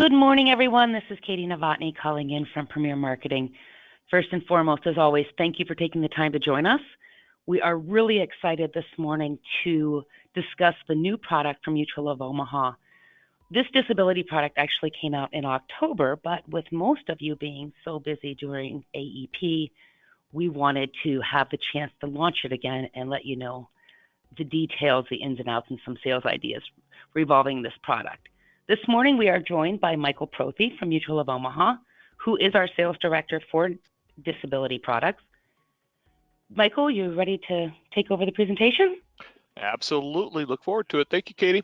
Good morning, everyone. This is Katie Novotny calling in from Premier Marketing. First and foremost, as always, thank you for taking the time to join us. We are really excited this morning to discuss the new product from Mutual of Omaha. This disability product actually came out in October, but with most of you being so busy during AEP, we wanted to have the chance to launch it again and let you know the details, the ins and outs, and some sales ideas revolving this product. This morning, we are joined by Michael Prothe from Mutual of Omaha, who is our sales director for disability products. Michael, you ready to take over the presentation? Absolutely. Look forward to it. Thank you, Katie.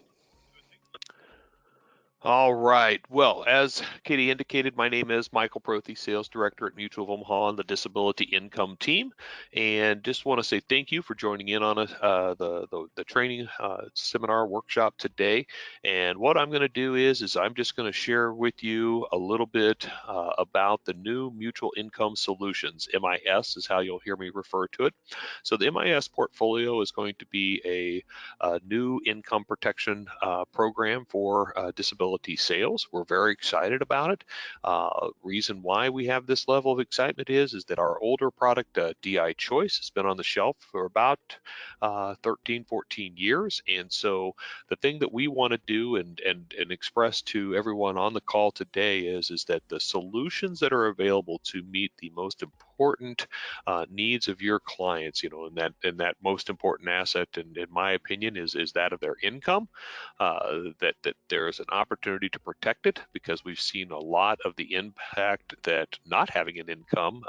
All right. Well, as Katie indicated, my name is Michael Prothe, Sales Director at Mutual of Omaha on the Disability Income team, and just want to say thank you for joining in on the training seminar workshop today. And what I'm going to do is I'm just going to share with you a little bit about the new Mutual Income Solutions. MIS is how you'll hear me refer to it. So the MIS portfolio is going to be a new income protection program for disability sales. We're very excited about it. Reason why we have this level of excitement is that our older product, DI Choice, has been on the shelf for about 13, 14 years. And so the thing that we want to do and express to everyone on the call today is that the solutions that are available to meet the most important needs of your clients, and that most important asset, in my opinion, is that of their income, that there is an opportunity to protect it, because we've seen a lot of the impact that not having an income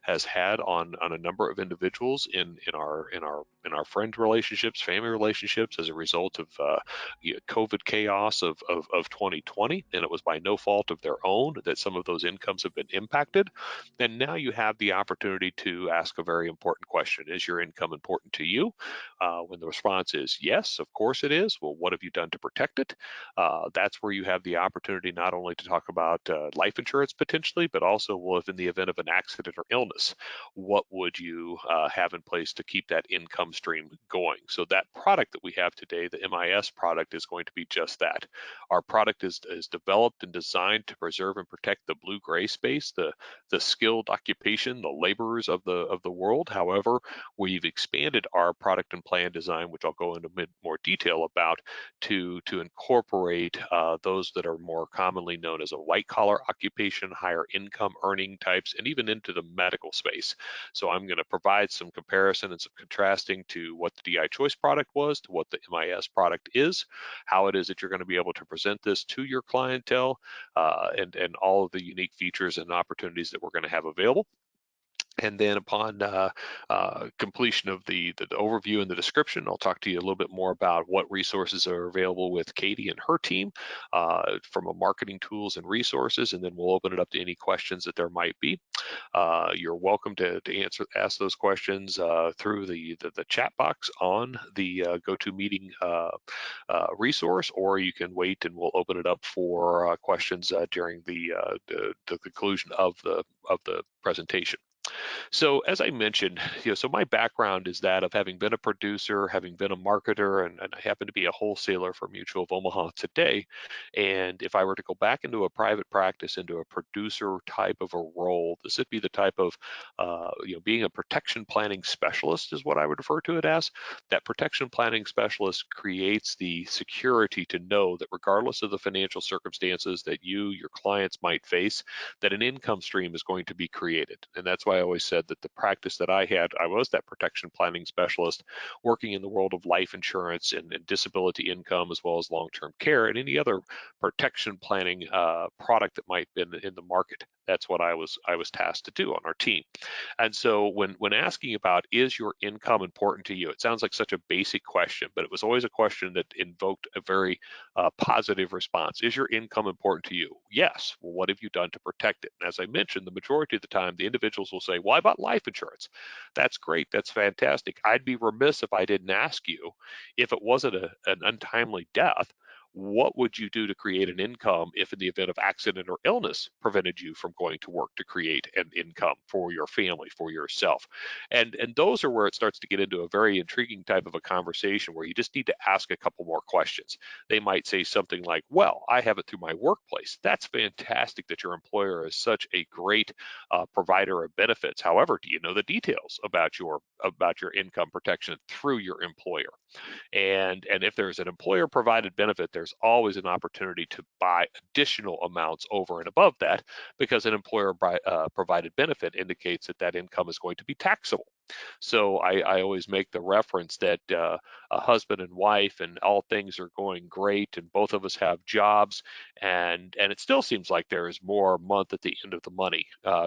has had on a number of individuals in our friend relationships, family relationships, as a result of COVID chaos of 2020. And it was by no fault of their own that some of those incomes have been impacted. And now you have the opportunity to ask a very important question: is your income important to you? When the response is yes, of course it is. Well, what have you done to protect it? That's where you have the opportunity not only to talk about life insurance potentially, but also, well, if in the event of an accident or illness, what would you have in place to keep that income stream going? So that product that we have today, the MIS product, is going to be just that. Our product is developed and designed to preserve and protect the blue-gray space, the skilled occupation, the laborers of the world. However, we've expanded our product and plan design, which I'll go into more detail about, to incorporate those that are more commonly known as a white-collar occupation, higher income earning types, and even into the medical space. So I'm going to provide some comparison and some contrasting to what the DI Choice product was to what the MIS product is, how it is that you're going to be able to present this to your clientele, and all of the unique features and opportunities that we're going to have available. And then upon completion of the overview and the description, I'll talk to you a little bit more about what resources are available with Katie and her team from a marketing tools and resources, and then we'll open it up to any questions that there might be. You're welcome to ask those questions through the chat box on the GoToMeeting resource, or you can wait and we'll open it up for questions during the conclusion of the presentation. So as I mentioned, so my background is that of having been a producer, having been a marketer, and I happen to be a wholesaler for Mutual of Omaha today. And if I were to go back into a private practice, into a producer type of a role, this would be the type of, being a protection planning specialist is what I would refer to it as. That protection planning specialist creates the security to know that regardless of the financial circumstances that your clients might face, that an income stream is going to be created. And that's why I always said that the practice that I had, I was that protection planning specialist working in the world of life insurance and disability income, as well as long-term care and any other protection planning product that might be in the market. That's what I was tasked to do on our team. And so when asking about, is your income important to you, it sounds like such a basic question, but it was always a question that invoked a very positive response. Is your income important to you? Yes. Well, what have you done to protect it? And as I mentioned, the majority of the time, the individuals will say, well, I bought life insurance. That's great. That's fantastic. I'd be remiss if I didn't ask you, if it wasn't an untimely death, what would you do to create an income if in the event of accident or illness prevented you from going to work to create an income for your family, for yourself? And those are where it starts to get into a very intriguing type of a conversation where you just need to ask a couple more questions. They might say something like, well, I have it through my workplace. That's fantastic that your employer is such a great provider of benefits. However, do you know the details about your income protection through your employer? And if there's an employer provided benefit, there's always an opportunity to buy additional amounts over and above that, because an employer provided benefit indicates that that income is going to be taxable. So I always make the reference that a husband and wife and all things are going great and both of us have jobs, and it still seems like there is more month at the end of the money,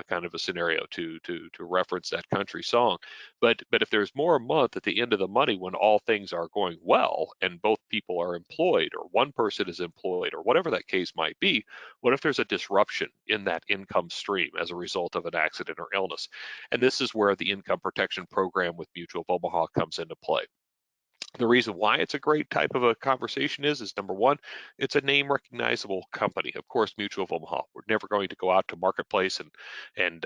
kind of a scenario to reference that country song. But if there's more a month at the end of the money when all things are going well and both people are employed or one person is employed or whatever that case might be, what if there's a disruption in that income stream as a result of an accident or illness? And this is where the income protection program with Mutual of Omaha comes into play. The reason why it's a great type of a conversation is number one, it's a name recognizable company. Of course, Mutual of Omaha. We're never going to go out to marketplace and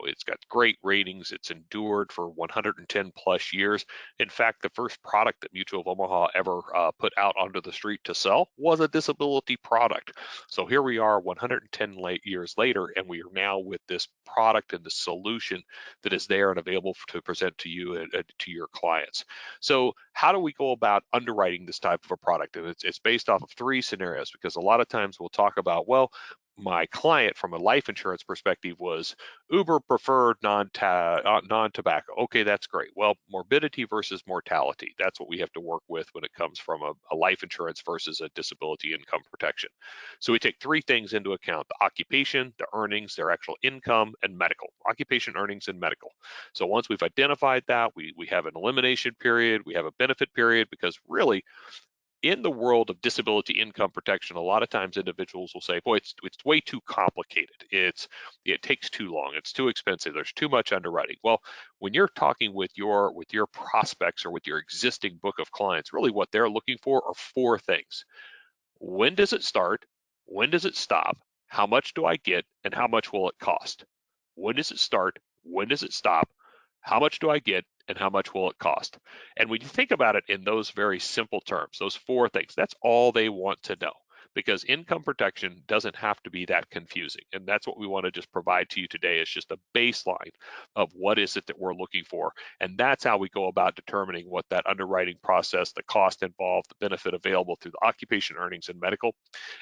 it's got great ratings. It's endured for 110 plus years. In fact, the first product that Mutual of Omaha ever put out onto the street to sell was a disability product. So here we are 110 years later, and we are now with this product and the solution that is there and available to present to you and to your clients. So how do we go about underwriting this type of a product? And it's based off of three scenarios, because a lot of times we'll talk about, well, my client from a life insurance perspective was Uber preferred non-tobacco. Okay, that's great. Well, morbidity versus mortality. That's what we have to work with when it comes from a life insurance versus a disability income protection. So we take three things into account: the occupation, the earnings, their actual income, and medical. Occupation, earnings, and medical. So once we've identified that, we have an elimination period, we have a benefit period, because really in the world of disability income protection, a lot of times individuals will say, boy, it's way too complicated. It takes too long. It's too expensive. There's too much underwriting. Well, when you're talking with your prospects or with your existing book of clients, really what they're looking for are four things. When does it start? When does it stop? How much do I get? And how much will it cost? When does it start? When does it stop? How much do I get? And how much will it cost? And when you think about it in those very simple terms, those four things, that's all they want to know, because income protection doesn't have to be that confusing. And that's what we want to just provide to you today, is just a baseline of what is it that we're looking for. And that's how we go about determining what that underwriting process, the cost involved, the benefit available through the occupation, earnings, and medical.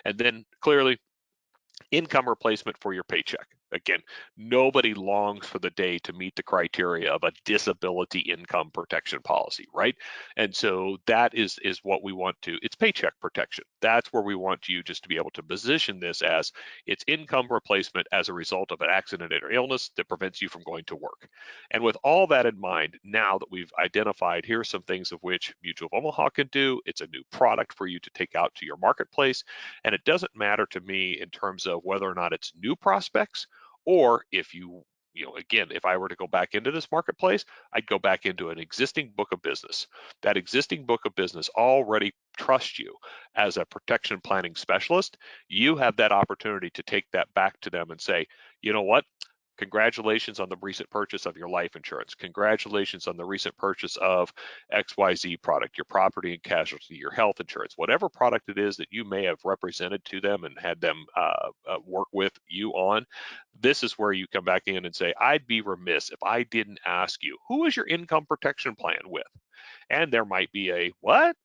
And then clearly, income replacement for your paycheck. Again, nobody longs for the day to meet the criteria of a disability income protection policy, right? And so that is what we want to, it's paycheck protection. That's where we want you just to be able to position this as it's income replacement as a result of an accident or illness that prevents you from going to work. And with all that in mind, now that we've identified, here's some things of which Mutual of Omaha can do. It's a new product for you to take out to your marketplace. And it doesn't matter to me in terms of whether or not it's new prospects, or if again, if I were to go back into this marketplace, I'd go back into an existing book of business. That existing book of business already trusts you as a protection planning specialist. You have that opportunity to take that back to them and say, you know what? Congratulations on the recent purchase of your life insurance. Congratulations on the recent purchase of XYZ product, your property and casualty, your health insurance, whatever product it is that you may have represented to them and had them work with you on. This is where you come back in and say, I'd be remiss if I didn't ask you, who is your income protection plan with? And there might be a, what?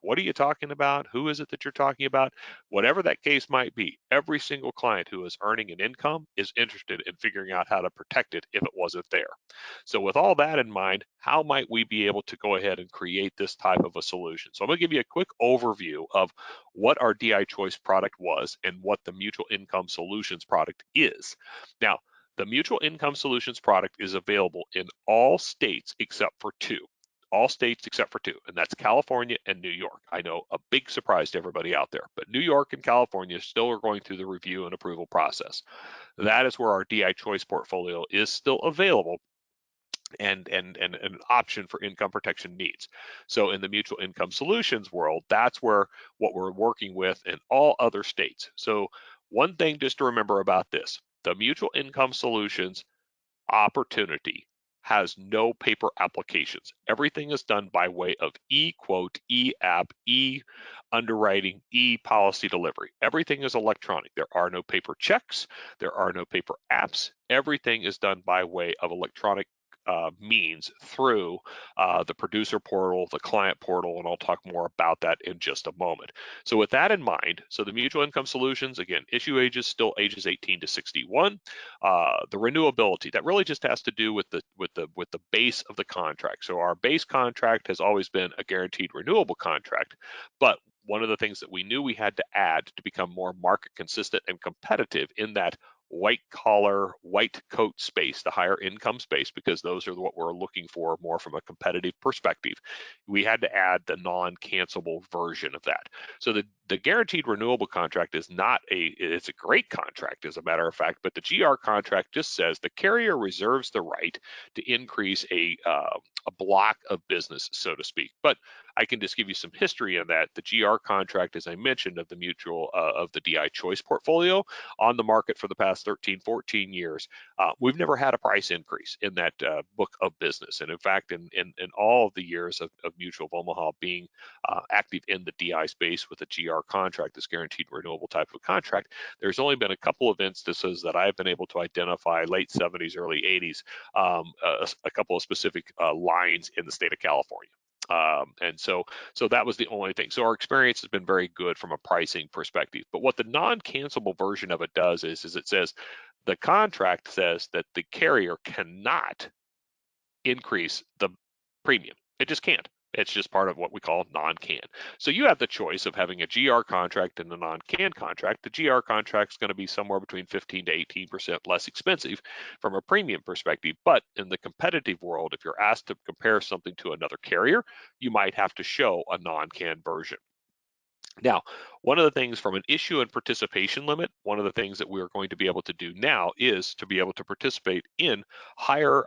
What are you talking about? Who is it that you're talking about? Whatever that case might be, every single client who is earning an income is interested in figuring out how to protect it if it wasn't there. So with all that in mind, how might we be able to go ahead and create this type of a solution? So I'm going to give you a quick overview of what our DI Choice product was and what the Mutual Income Solutions product is. Now, the Mutual Income Solutions product is available in all states except for two. All states except for two, and that's California and New York. I know, a big surprise to everybody out there, but New York and California still are going through the review and approval process. That is where our DI Choice portfolio is still available and an option for income protection needs. So in the mutual income solutions world, that's where what we're working with in all other states. So one thing just to remember about this, the mutual income solutions opportunity has no paper applications. Everything is done by way of e-quote, e-app, e-underwriting, e-policy delivery. Everything is electronic. There are no paper checks. There are no paper apps. Everything is done by way of electronic means through the producer portal, the client portal, and I'll talk more about that in just a moment. So with that in mind, so the mutual income solutions, again, issue ages still ages 18 to 61. The renewability, that really just has to do with the base of the contract. So our base contract has always been a guaranteed renewable contract, but one of the things that we knew we had to add to become more market consistent and competitive in that white collar, white coat space, the higher income space, because those are what we're looking for more from a competitive perspective. We had to add the non-cancelable version of that. So the guaranteed renewable contract is not it's a great contract as a matter of fact, but the GR contract just says the carrier reserves the right to increase a block of business, so to speak. But I can just give you some history on that. The GR contract, as I mentioned, of the mutual of the DI Choice portfolio on the market for the past 13, 14 years, we've never had a price increase in that book of business. And in fact, in all of the years of Mutual of Omaha being active in the DI space with a GR contract, this guaranteed renewable type of contract, there's only been a couple of instances that I've been able to identify, late 70s, early 80s, a couple of specific lines in the state of California. And so that was the only thing. So our experience has been very good from a pricing perspective. But what the non-cancelable version of it does is it says the contract says that the carrier cannot increase the premium. It just can't. It's just part of what we call non-can. So you have the choice of having a GR contract and a non-can contract. The GR contract is going to be somewhere between 15 to 18% less expensive from a premium perspective. But in the competitive world, if you're asked to compare something to another carrier, you might have to show a non-can version. Now, one of the things from an issue and participation limit, one of the things that we're going to be able to do now is to be able to participate in higher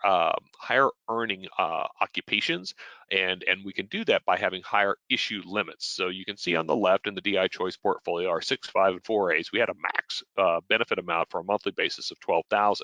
earning occupations, and we can do that by having higher issue limits. So you can see on the left in the DI Choice portfolio, our 6, 5, and 4As, we had a max benefit amount for a monthly basis of $12,000.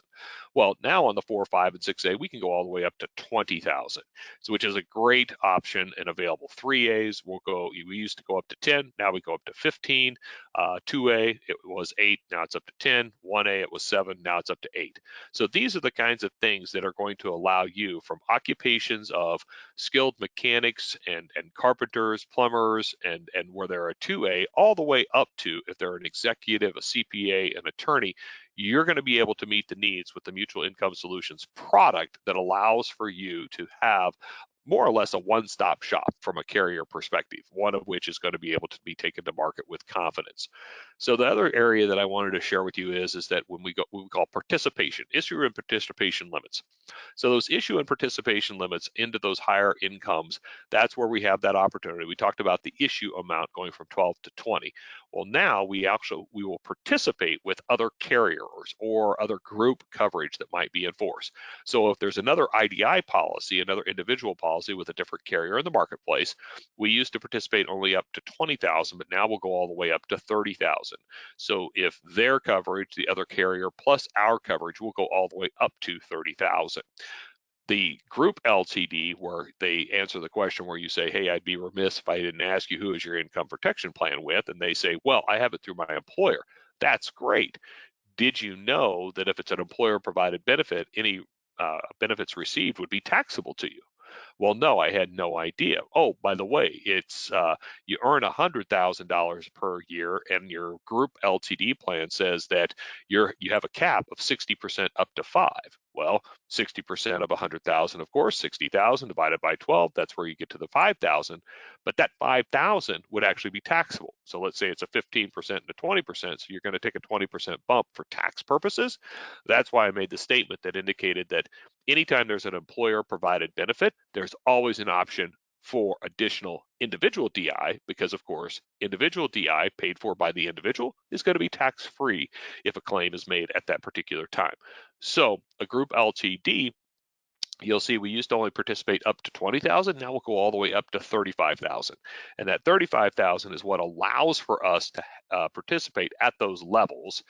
Well, now on the 4, 5, and 6A, we can go all the way up to $20,000, so which is a great option and available. 3As we used to go up to 10, now we go up to 15. 2A, it was 8, now it's up to 10. 1A, it was 7, now it's up to 8. So these are the kinds of things that are going to allow you, from occupations of skilled mechanics and carpenters, plumbers, and where they're a 2A, all the way up to, if they're an executive, a CPA, an attorney, you're going to be able to meet the needs with the Mutual Income Solutions product that allows for you to have more or less a one-stop shop from a carrier perspective, one of which is going to be able to be taken to market with confidence. So the other area that I wanted to share with you is that when we call participation, issue and participation limits. So those issue and participation limits into those higher incomes, that's where we have that opportunity. We talked about the issue amount going from 12 to 20. Well, now we will participate with other carriers or other group coverage that might be in force. So if there's another IDI policy, another individual policy with a different carrier in the marketplace, we used to participate only up to 20,000, but now we'll go all the way up to 30,000. So if their coverage, the other carrier plus our coverage, will go all the way up to 30,000. The group LTD, where they answer the question where you say, hey, I'd be remiss if I didn't ask you who is your income protection plan with, and they say, well, I have it through my employer. That's great. Did you know that if it's an employer provided benefit, any benefits received would be taxable to you? Well, no, I had no idea. Oh, by the way, it's you earn $100,000 per year, and your group LTD plan says that you have a cap of 60% up to 5. Well, 60% of 100,000, of course, 60,000 divided by 12, that's where you get to the 5,000. But that 5,000 would actually be taxable. So let's say it's a 15% and a 20%, so you're going to take a 20% bump for tax purposes. That's why I made the statement that indicated that anytime there's an employer provided benefit, there's always an option for additional individual DI, because of course, individual DI paid for by the individual is going to be tax-free if a claim is made at that particular time. So a group LTD You'll see we used to only participate up to 20,000. Now we'll go all the way up to 35,000. And that 35,000 is what allows for us to participate at those levels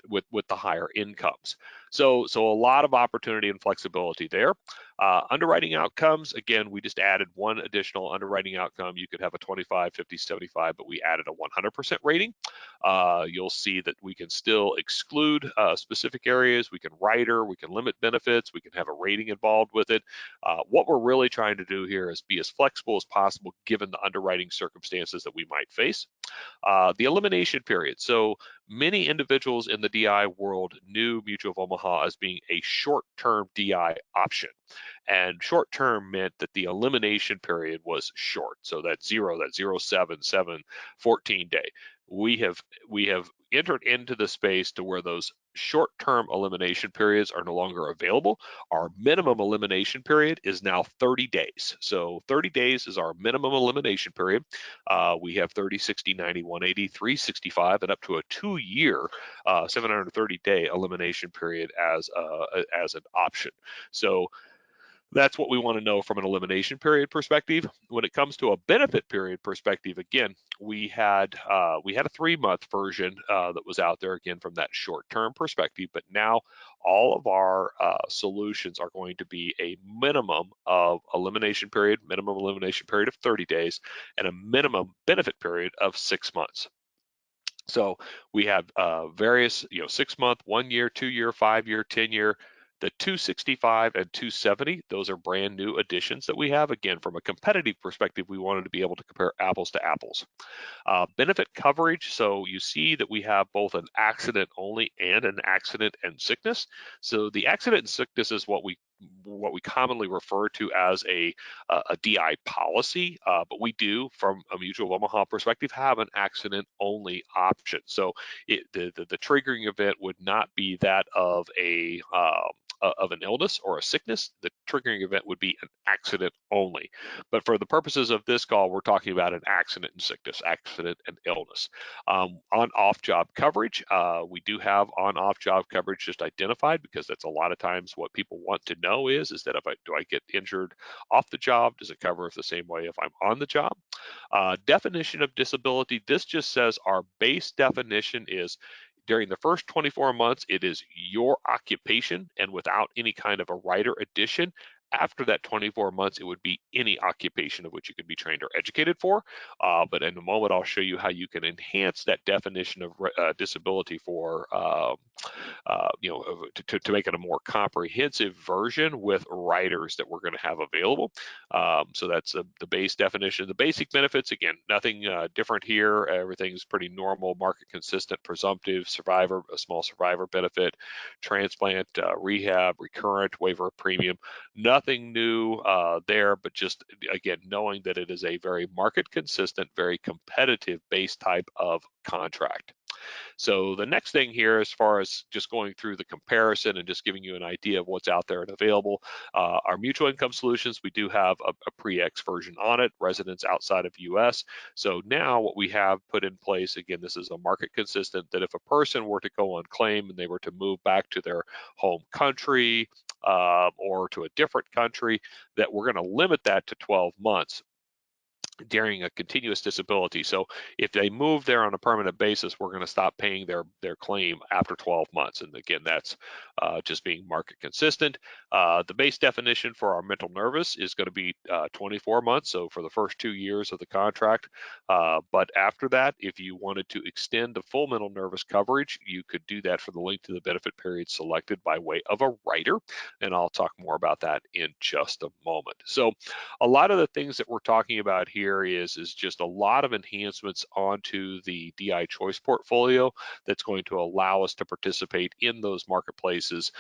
with the higher incomes. So a lot of opportunity and flexibility there. Underwriting outcomes, again, we just added one additional underwriting outcome. You could have a 25, 50, 75, but we added a 100% rating. You'll see that we can still exclude specific areas. We can rider, we can limit benefits, we can have a rating involved with it. What we're really trying to do here is be as flexible as possible given the underwriting circumstances that we might face. The elimination period. So many individuals in the DI world knew Mutual of Omaha as being a short-term DI option. And short-term meant that the elimination period was short. So that 0, 7, 14 day. We have entered into the space to where those short-term elimination periods are no longer available. Our minimum elimination period is now 30 days. So 30 days is our minimum elimination period. We have 30, 60, 90, 180, 365, and up to a 2-year, 730-day elimination period as an option. So that's what we want to know from an elimination period perspective. When it comes to a benefit period perspective, again, we had a 3-month version that was out there again from that short-term perspective, but now all of our solutions are going to be a minimum elimination period of 30 days, and a minimum benefit period of 6 months. So we have various, 6-month, 1-year, 2-year, 5-year, 10-year. The 265 and 270, those are brand new additions that we have. Again, from a competitive perspective, we wanted to be able to compare apples to apples. Benefit coverage, so you see that we have both an accident only and an accident and sickness. So the accident and sickness is what we commonly refer to as a DI policy, but we do, from a Mutual of Omaha perspective, have an accident only option. So the triggering event would not be that of an illness or a sickness. The triggering event would be an accident only. But for the purposes of this call, we're talking about an accident and sickness, accident and illness. On-off job coverage, we do have on-off job coverage just identified, because that's a lot of times what people want to know is that do I get injured off the job? Does it cover the same way if I'm on the job? Definition of disability, this just says our base definition is during the first 24 months, it is your occupation and without any kind of a rider addition. After that 24 months, it would be any occupation of which you could be trained or educated for. But in a moment, I'll show you how you can enhance that definition of disability for to make it a more comprehensive version with riders that we're going to have available. So that's the base definition. The basic benefits, again, nothing different here. Everything's pretty normal, market consistent, presumptive, survivor, a small survivor benefit, transplant, rehab, recurrent, waiver of premium. Nothing new there, but just, again, knowing that it is a very market consistent, very competitive base type of contract. So the next thing here, as far as just going through the comparison and just giving you an idea of what's out there and available, our mutual income solutions, we do have a pre-X version on it, residents outside of US. So now what we have put in place, again, this is a market consistent, that if a person were to go on claim and they were to move back to their home country or to a different country, that we're going to limit that to 12 months during a continuous disability. So if they move there on a permanent basis, we're going to stop paying their claim after 12 months. And again, that's just being market consistent. The base definition for our mental nervous is going to be 24 months. So for the first 2 years of the contract. But after that, if you wanted to extend the full mental nervous coverage, you could do that for the length of the benefit period selected by way of a rider. And I'll talk more about that in just a moment. So a lot of the things that we're talking about here is just a lot of enhancements onto the DI choice portfolio that's going to allow us to participate in those marketplaces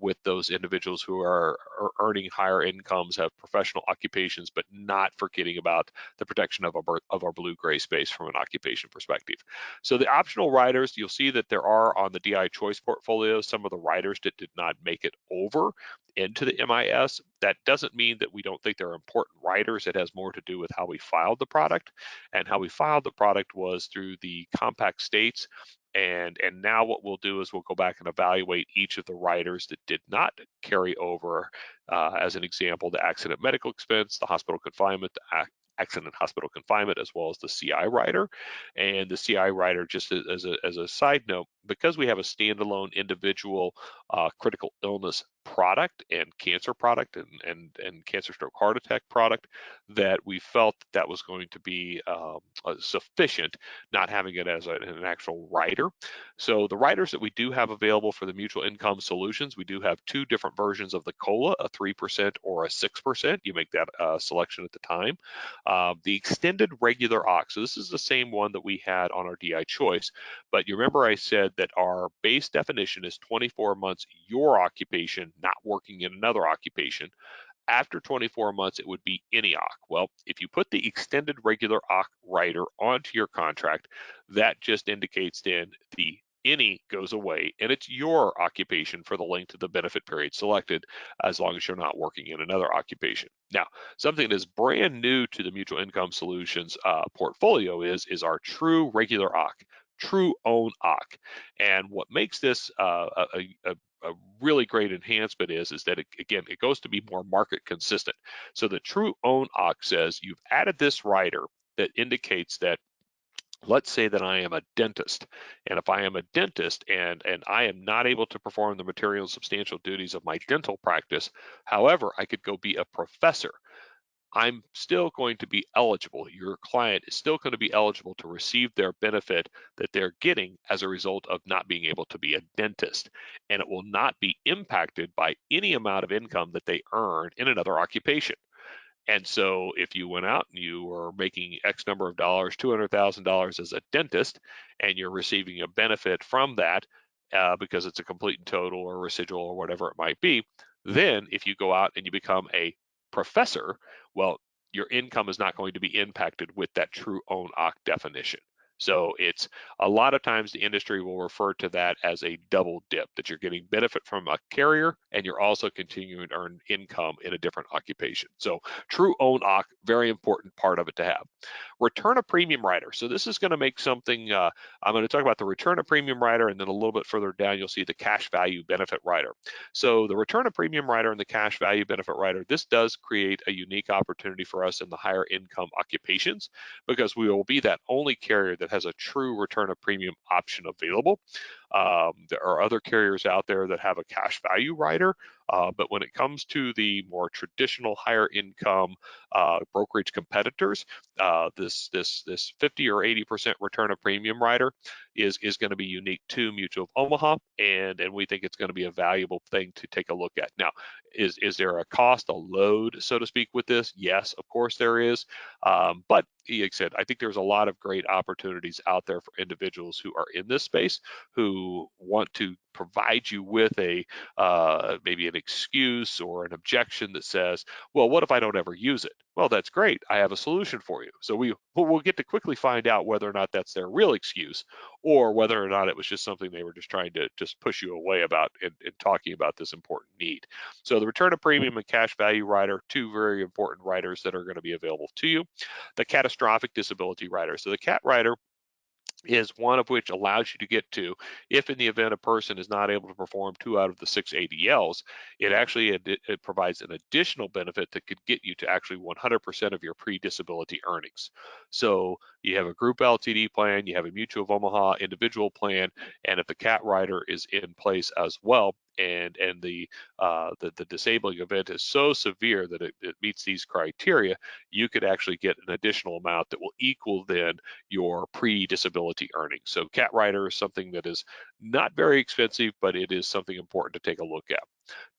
with those individuals who are earning higher incomes, have professional occupations, but not forgetting about the protection of our blue-gray space from an occupation perspective. So the optional riders, you'll see that there are on the DI choice portfolio some of the riders that did not make it over into the MIS. That doesn't mean that we don't think they're important riders. It has more to do with how we filed the product, and how we filed the product was through the compact states. And now what we'll do is we'll go back and evaluate each of the riders that did not carry over, as an example, the accident medical expense, the hospital confinement, the accident hospital confinement, as well as the CI rider. And the CI rider, just as a side note, because we have a standalone individual critical illness product and cancer product and cancer, stroke, heart attack product, that we felt that was going to be sufficient, not having it as an actual rider. So the riders that we do have available for the mutual income solutions, we do have two different versions of the COLA, a 3% or a 6%. You make that selection at the time. The extended regular ox, so this is the same one that we had on our DI choice, but you remember I said that our base definition is 24 months your occupation, not working in another occupation. After 24 months, it would be any OC. Well, if you put the extended regular OC rider onto your contract, that just indicates then the any goes away and it's your occupation for the length of the benefit period selected, as long as you're not working in another occupation. Now, something that is brand new to the Mutual Income Solutions portfolio is our true regular OC, true own OC. And what makes this a really great enhancement is that again, it goes to be more market consistent. So the true own OC says you've added this rider that indicates that, let's say that I am a dentist, and if I am a dentist and I am not able to perform the material and substantial duties of my dental practice, however, I could go be a professor. I'm still going to be eligible. Your client is still going to be eligible to receive their benefit that they're getting as a result of not being able to be a dentist. And it will not be impacted by any amount of income that they earn in another occupation. And so if you went out and you were making X number of dollars, $200,000 as a dentist, and you're receiving a benefit from that because it's a complete and total or residual or whatever it might be, then if you go out and you become a professor, well, your income is not going to be impacted with that true own OC definition. So it's a lot of times the industry will refer to that as a double dip, that you're getting benefit from a carrier and you're also continuing to earn income in a different occupation. So true own OC, very important part of it to have. Return of premium rider. So this is going to make something, I'm going to talk about the return of premium rider, and then a little bit further down, you'll see the cash value benefit rider. So the return of premium rider and the cash value benefit rider, this does create a unique opportunity for us in the higher income occupations, because we will be that only carrier that has a true return of premium option available. There are other carriers out there that have a cash value rider, but when it comes to the more traditional higher income brokerage competitors, this 50 or 80% return of premium rider is going to be unique to Mutual of Omaha, and we think it's going to be a valuable thing to take a look at. Now, is there a cost, a load, so to speak, with this? Yes, of course there is, but like I said, I think there's a lot of great opportunities out there for individuals who are in this space, who want to provide you with a maybe an excuse or an objection that says, well, what if I don't ever use it? Well, that's great. I have a solution for you. So we'll get to quickly find out whether or not that's their real excuse, or whether or not it was just something they were just trying to just push you away about in talking about this important need. So the return of premium and cash value rider, two very important riders that are going to be available to you. The catastrophic disability rider. So the CAT rider is one of which allows you to get to, if in the event a person is not able to perform 2 out of the 6 ADLs, it provides an additional benefit that could get you to actually 100% of your pre-disability earnings. So you have a group LTD plan, you have a Mutual of Omaha individual plan, and if the CAT rider is in place as well, and the disabling event is so severe that it meets these criteria, you could actually get an additional amount that will equal then your pre-disability earnings. So CAT rider is something that is not very expensive, but it is something important to take a look at.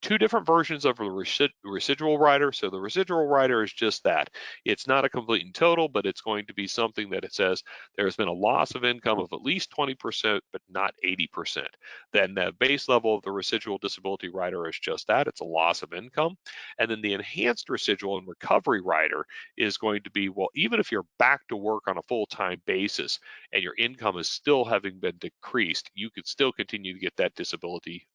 Two different versions of the residual rider. So the residual rider is just that. It's not a complete and total, but it's going to be something that it says there has been a loss of income of at least 20%, but not 80%. Then the base level of the residual disability rider is just that. It's a loss of income. And then the enhanced residual and recovery rider is going to be, well, even if you're back to work on a full-time basis and your income is still having been decreased, you could still continue to get that disability,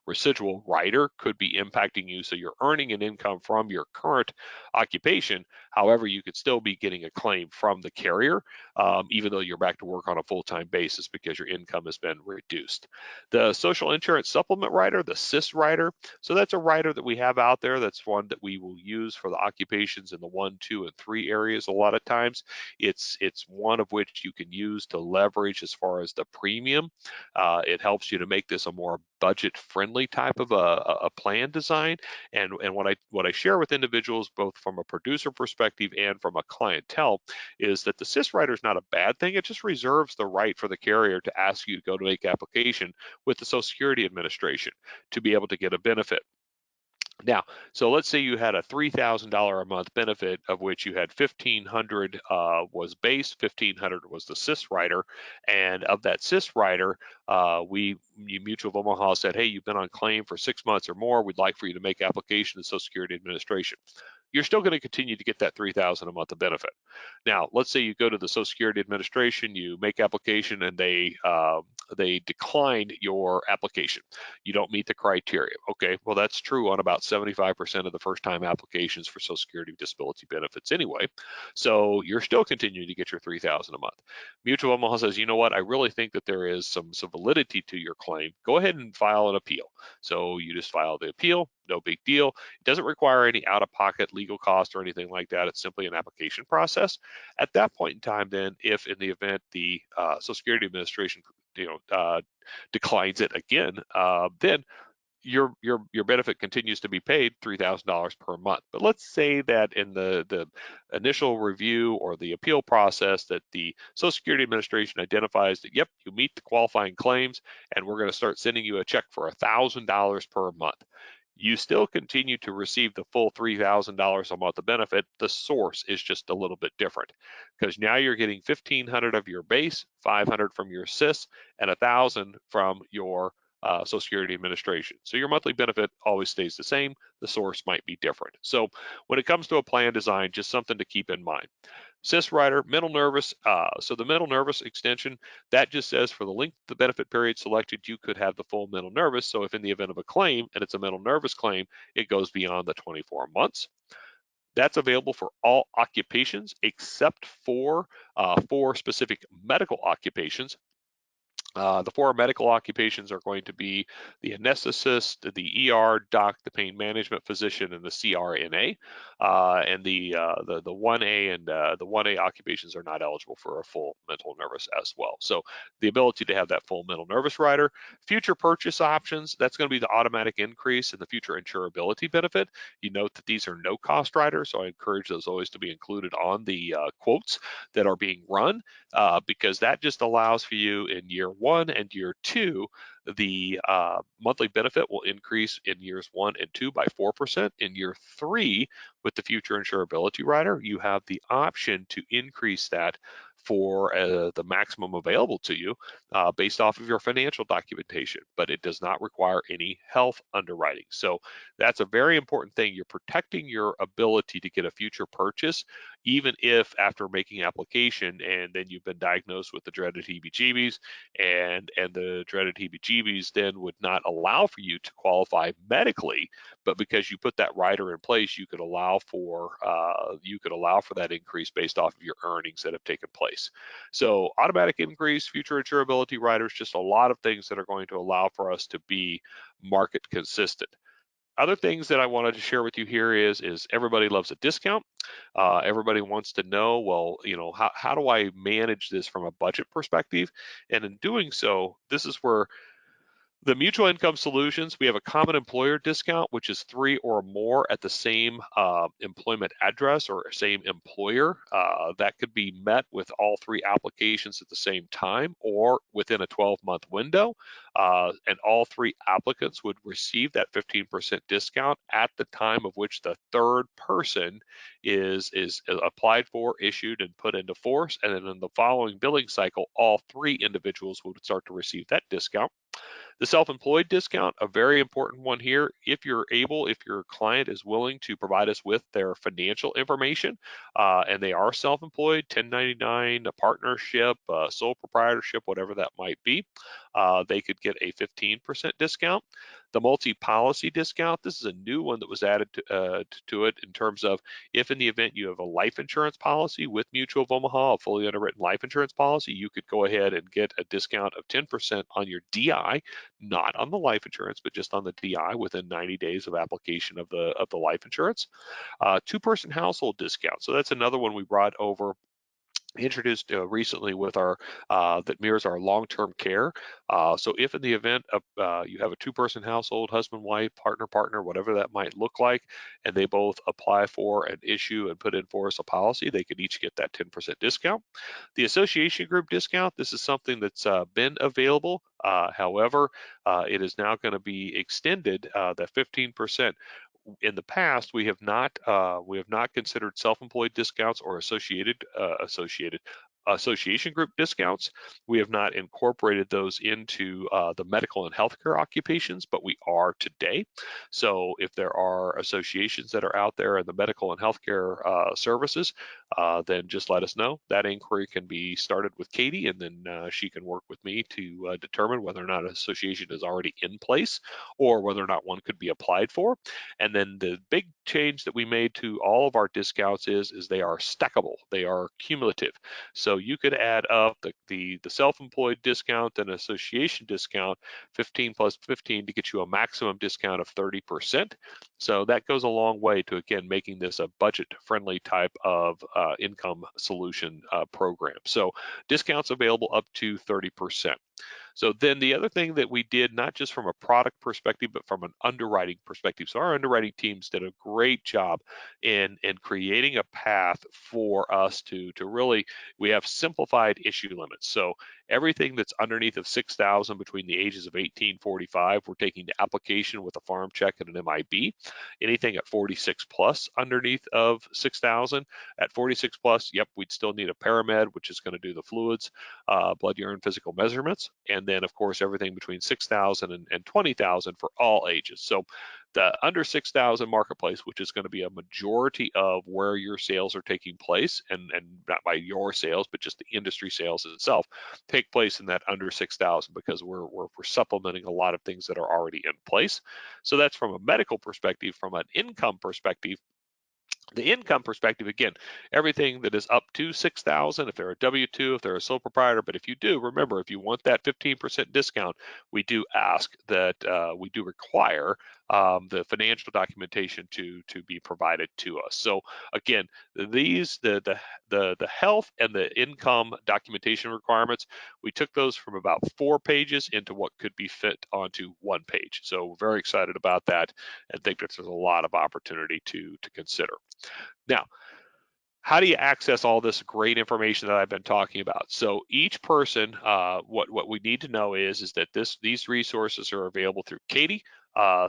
residual rider could be impacting you. So you're earning an income from your current occupation. However, you could still be getting a claim from the carrier, even though you're back to work on a full-time basis because your income has been reduced. The social insurance supplement rider, the SIS rider, so that's a rider that we have out there. That's one that we will use for the occupations in the 1, 2, and 3 areas a lot of times. It's one of which you can use to leverage as far as the premium. It helps you to make this a more budget-friendly type of a plan design. And what I share with individuals, both from a producer perspective and from a clientele, is that the SIS rider is not a bad thing. It just reserves the right for the carrier to ask you to go to make application with the Social Security Administration to be able to get a benefit. Now, so let's say you had a $3,000 a month benefit, of which you had 1,500 was base, 1,500 was the SIS rider, and of that SIS rider, Mutual of Omaha said, "Hey, you've been on claim for 6 months or more. We'd like for you to make application to the Social Security Administration." You're still going to continue to get that $3,000 a month of benefit. Now, let's say you go to the Social Security Administration, you make application, and they decline your application. You don't meet the criteria. Okay, well, that's true on about 75% of the first-time applications for Social Security disability benefits anyway. So you're still continuing to get your $3,000 a month. Mutual Omaha says, you know what, I really think that there is some validity to your claim. Go ahead and file an appeal. So you just file the appeal, no big deal. It doesn't require any out-of-pocket legal cost or anything like that. It's simply an application process. At that point in time, then, if in the event the Social Security Administration, declines it again, then your benefit continues to be paid $3,000 per month. But let's say that in the initial review or the appeal process that the Social Security Administration identifies that, yep, you meet the qualifying claims, and we're going to start sending you a check for $1,000 per month. You still continue to receive the full $3,000 a month of benefit. The source is just a little bit different because now you're getting 1,500 of your base, 500 from your SIS, and 1,000 from your Social Security Administration. So your monthly benefit always stays the same. The source might be different. So when it comes to a plan design, just something to keep in mind. SIS rider, mental nervous. So the mental nervous extension, that just says for the length of the benefit period selected, you could have the full mental nervous. So if in the event of a claim and it's a mental nervous claim, it goes beyond the 24 months. That's available for all occupations except for specific medical occupations. The 4 medical occupations are going to be the anesthetist, the ER doc, the pain management physician, and the CRNA. And the 1A and the 1A occupations are not eligible for a full mental nervous as well. So the ability to have that full mental nervous rider. Future purchase options, that's going to be the automatic increase in the future insurability benefit. You note that these are no cost riders, so I encourage those always to be included on the quotes that are being run, because that just allows for you in year 1 and year 2, the monthly benefit will increase in years 1 and 2 by 4%. In year 3, with the future insurability rider, you have the option to increase that for the maximum available to you based off of your financial documentation, but it does not require any health underwriting. So that's a very important thing. You're protecting your ability to get a future purchase, even if after making application and then you've been diagnosed with the dreaded heebie-jeebies, and the dreaded heebie-jeebies then would not allow for you to qualify medically, but because you put that rider in place, you could allow for that increase based off of your earnings that have taken place. So automatic increase, future insurability riders, just a lot of things that are going to allow for us to be market consistent. Other things that I wanted to share with you here is everybody loves a discount. Everybody wants to know, well, how do I manage this from a budget perspective? And in doing so, this is where the mutual income solutions, we have a common employer discount, which is 3 or more at the same employment address or same employer. That could be met with all 3 applications at the same time or within a 12-month window. And all 3 applicants would receive that 15% discount at the time of which the third person is applied for, issued, and put into force. And then in the following billing cycle, all 3 individuals would start to receive that discount. The self-employed discount, a very important one here. If your client is willing to provide us with their financial information, and they are self-employed, 1099, a partnership, sole proprietorship, whatever that might be, they could get a 15% discount. The multi-policy discount, this is a new one that was added to it in terms of if in the event you have a life insurance policy with Mutual of Omaha, a fully underwritten life insurance policy, you could go ahead and get a discount of 10% on your DI, not on the life insurance, but just on the DI within 90 days of application of the life insurance. Two-person household discount. So that's another one we brought over, introduced recently with our that mirrors our long-term care. So if in the event of you have a two-person household, husband, wife, partner, whatever that might look like, and they both apply for and issue and put in for us a policy, they could each get that 10% discount. The association group discount, this is something that's been available. However, it is now going to be extended, that 15%. In the past, we have not considered self-employed discounts or association group discounts. We have not incorporated those into the medical and healthcare occupations, but we are today. So if there are associations that are out there in the medical and healthcare services, then just let us know. That inquiry can be started with Katie, and then she can work with me to determine whether or not an association is already in place or whether or not one could be applied for. And then the big change that we made to all of our discounts is they are stackable. They are cumulative. So you could add up the self-employed discount and association discount, 15 plus 15, to get you a maximum discount of 30%. So that goes a long way to, again, making this a budget-friendly type of income solution program. So discounts available up to 30%. So then the other thing that we did, not just from a product perspective, but from an underwriting perspective. So our underwriting teams did a great job in creating a path for us to really, we have simplified issue limits. So everything that's underneath of 6,000 between the ages of 18 45, we're taking the application with a farm check and an MIB. Anything at 46 plus underneath of 6,000, at 46 plus, yep, we'd still need a paramed, which is going to do the fluids, blood, urine, physical measurements, and then of course everything between 6,000 and 20,000 for all ages. So the under 6,000 marketplace, which is going to be a majority of where your sales are taking place, and not by your sales, but just the industry sales itself, take place in that under 6,000, because we're supplementing a lot of things that are already in place. So that's from a medical perspective. From an income perspective, the income perspective, again, everything that is up to 6,000, if they're a W-2, if they're a sole proprietor, but if you do, remember, if you want that 15% discount, we do ask that, we do require the financial documentation to be provided to us. So again, the health and the income documentation requirements, we took those from about 4 pages into what could be fit onto 1 page. So we're very excited about that and think that there's a lot of opportunity to consider. Now, how do you access all this great information that I've been talking about? So each person, what we need to know is that these resources are available through Katie,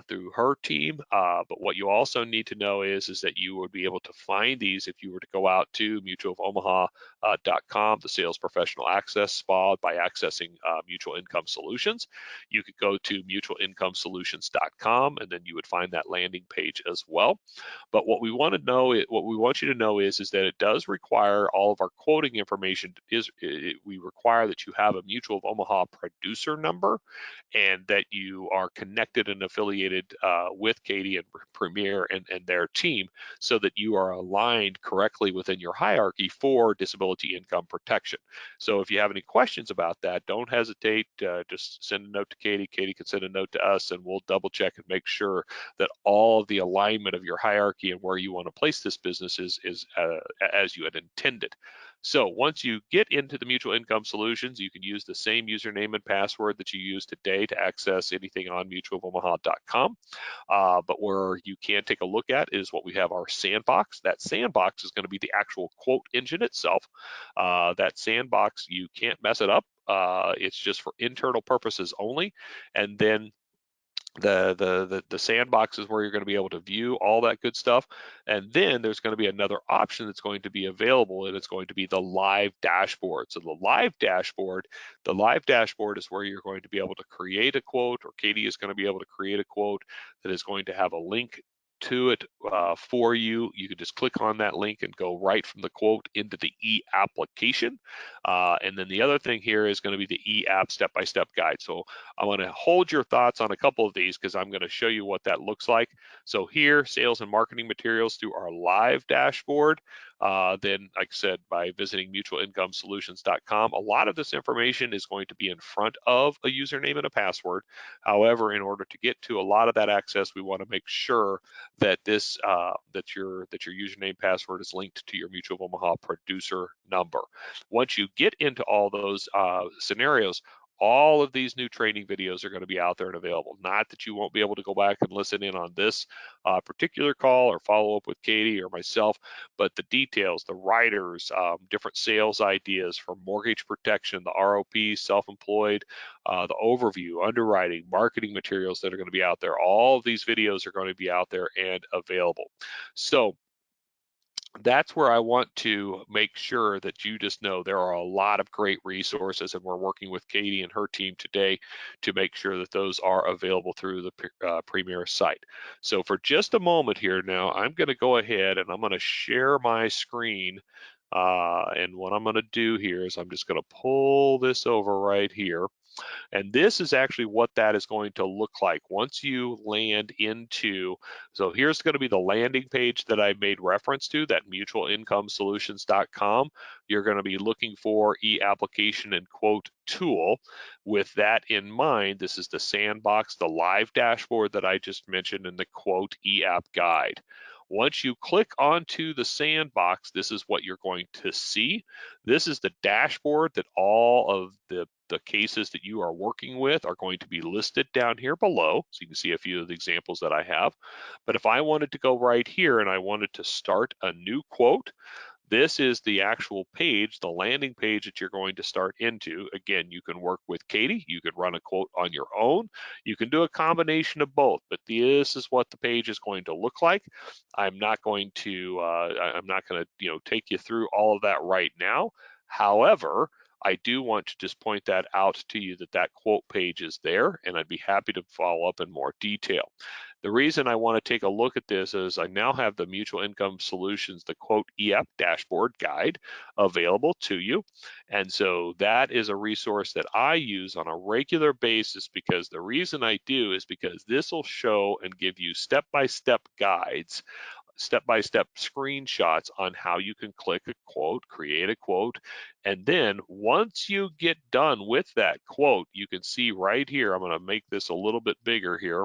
through her team. But what you also need to know is that you would be able to find these if you were to go out to mutualofomaha.com, the Sales Professional Access SPA, by accessing Mutual Income Solutions. You could go to mutualincomesolutions.com, and then you would find that landing page as well. But what we want you to know is that it does require all of our quoting information. We require that you have a Mutual of Omaha producer number, and that you are connected and affiliated with Katie and Premier and their team, so that you are aligned correctly within your hierarchy for disability income protection. So if you have any questions about that, don't hesitate. Just send a note to Katie. Katie can send a note to us, and we'll double check and make sure that all of the alignment of your hierarchy and where you want to place this business is as you had intended. So once you get into the Mutual Income Solutions, you can use the same username and password that you use today to access anything on mutualofomaha.com. But where you can take a look at is what we have, our sandbox. That sandbox is going to be the actual quote engine itself. That sandbox, you can't mess it up. It's just for internal purposes only. And then The sandbox is where you're going to be able to view all that good stuff. And then there's going to be another option that's going to be available, and it's going to be the live dashboard. So the live dashboard is where you're going to be able to create a quote, or Katie is going to be able to create a quote that is going to have a link to it for you. You can just click on that link and go right from the quote into the e-application. And then the other thing here is going to be the e-app step-by-step guide. So I want to hold your thoughts on a couple of these because I'm going to show you what that looks like. So here, sales and marketing materials through our live dashboard. Then, like I said, by visiting mutualincomesolutions.com, a lot of this information is going to be in front of a username and a password. However, in order to get to a lot of that access, we want to make sure that that your username password is linked to your Mutual of Omaha producer number. Once you get into all those scenarios, all of these new training videos are going to be out there and available. Not that you won't be able to go back and listen in on this particular call or follow up with Katie or myself, but the details, the writers, different sales ideas for mortgage protection, the ROP, self-employed, the overview, underwriting, marketing materials that are going to be out there. All of these videos are going to be out there and available. So that's where I want to make sure that you just know there are a lot of great resources, and we're working with Katie and her team today to make sure that those are available through the Premier site. So for just a moment here now, I'm going to go ahead and I'm going to share my screen. And what I'm going to do here is I'm just going to pull this over right here. And this is actually what that is going to look like once you land into, so here's going to be the landing page that I made reference to, that mutualincomesolutions.com. You're going to be looking for e-application and quote tool. With that in mind, this is the sandbox, the live dashboard that I just mentioned, and the quote e-app guide. Once you click onto the sandbox, this is what you're going to see. This is the dashboard that all of the cases that you are working with are going to be listed down here below. So you can see a few of the examples that I have. But if I wanted to go right here and I wanted to start a new quote, this is the actual page, the landing page that you're going to start into. Again, you can work with Katie. You could run a quote on your own. You can do a combination of both, but this is what the page is going to look like. I'm not going to take you through all of that right now. However, I do want to just point that out to you that that quote page is there, and I'd be happy to follow up in more detail. The reason I want to take a look at this is I now have the Mutual Income Solutions, the quote EF dashboard guide available to you. And so that is a resource that I use on a regular basis, because the reason I do is because this will show and give you step-by-step guides, step-by-step screenshots on how you can click a quote, create a quote, and then once you get done with that quote, you can see right here, I'm going to make this a little bit bigger here.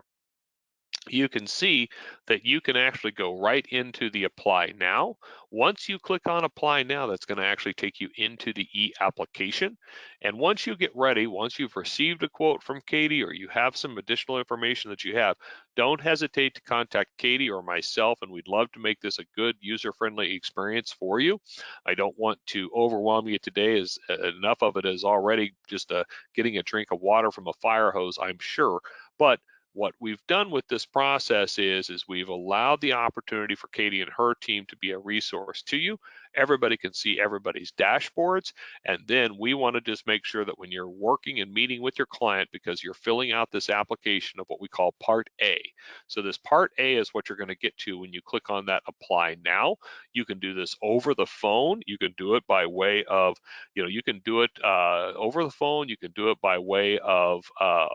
You can see that you can actually go right into the apply now. Once you click on apply now, that's going to actually take you into the e-application. And once you get ready, once you've received a quote from Katie or you have some additional information that you have, don't hesitate to contact Katie or myself, and we'd love to make this a good user-friendly experience for you. I don't want to overwhelm you today, as enough of it is already just getting a drink of water from a fire hose, I'm sure. But what we've done with this process is we've allowed the opportunity for Katie and her team to be a resource to you. Everybody can see everybody's dashboards, and then we want to just make sure that when you're working and meeting with your client, because you're filling out this application of what we call Part A. So this Part A is what you're going to get to when you click on that Apply Now. You can do this over the phone. You can do it by way of, you can do it over the phone. You can do it by way of a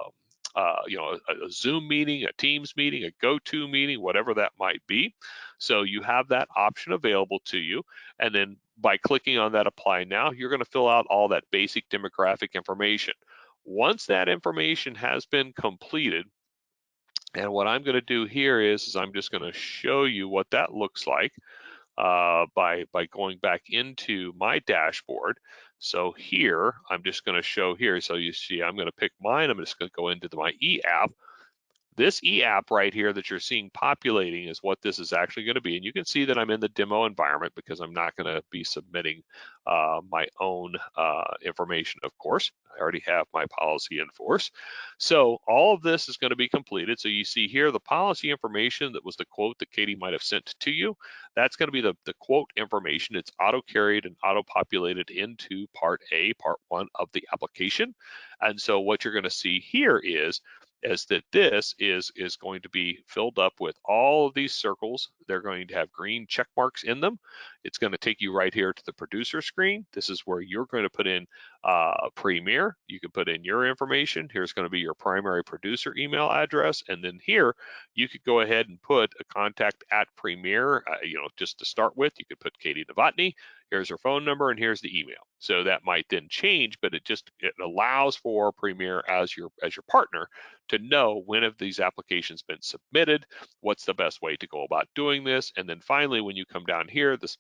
Zoom meeting, a Teams meeting, a go-to meeting, whatever that might be. So you have that option available to you. And then by clicking on that apply now, you're going to fill out all that basic demographic information. Once that information has been completed, and what I'm going to do here is I'm just going to show you what that looks like by going back into my dashboard. So here, I'm just going to show here. So you see, I'm going to pick mine. I'm just going to go into my e-app. This e-app right here that you're seeing populating is what this is actually going to be. And you can see that I'm in the demo environment because I'm not going to be submitting my own information, of course. I already have my policy in force. So all of this is going to be completed. So you see here the policy information that was the quote that Katie might have sent to you. That's going to be the quote information. It's auto-carried and auto-populated into Part A, Part 1 of the application. And so what you're going to see here is that this is going to be filled up with all of these circles. They're going to have green check marks in them. It's going to take you right here to the producer screen. This is where you're going to put in Premier. You can put in your information. Here's going to be your primary producer email address. And then here, you could go ahead and put a contact at Premier, just to start with. You could put Katie Novotny. Here's her phone number, and here's the email. So that might then change, but it allows for Premier as your partner to know when have these applications been submitted, what's the best way to go about doing this, and then finally, when you come down here, this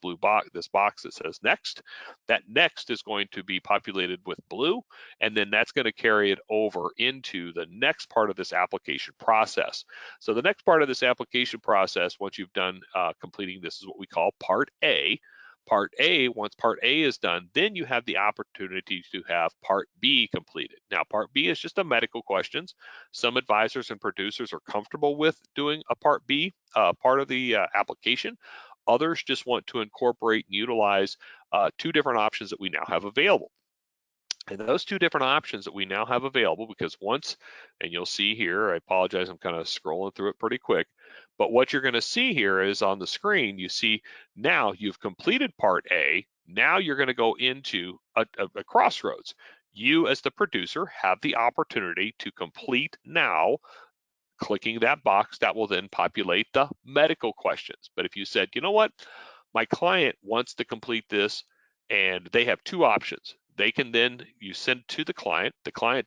box that says next, that next is going to be populated with blue, and then that's going to carry it over into the next part of this application process. So the next part of this application process, once you've done completing this, is what we call Part A. Part A, once Part A is done, then you have the opportunity to have Part B completed. Now, Part B is just a medical questions. Some advisors and producers are comfortable with doing a Part B, part of the application. Others just want to incorporate and utilize two different options that we now have available. And those two different options that we now have available, because once, and you'll see here, I apologize, I'm kind of scrolling through it pretty quick, but what you're going to see here is on the screen, you see now you've completed Part A. Now you're going to go into a crossroads. You, as the producer, have the opportunity to complete now. Clicking that box, that will then populate the medical questions. But if you said, you know what, my client wants to complete this, and they have two options. They can then, you send to the client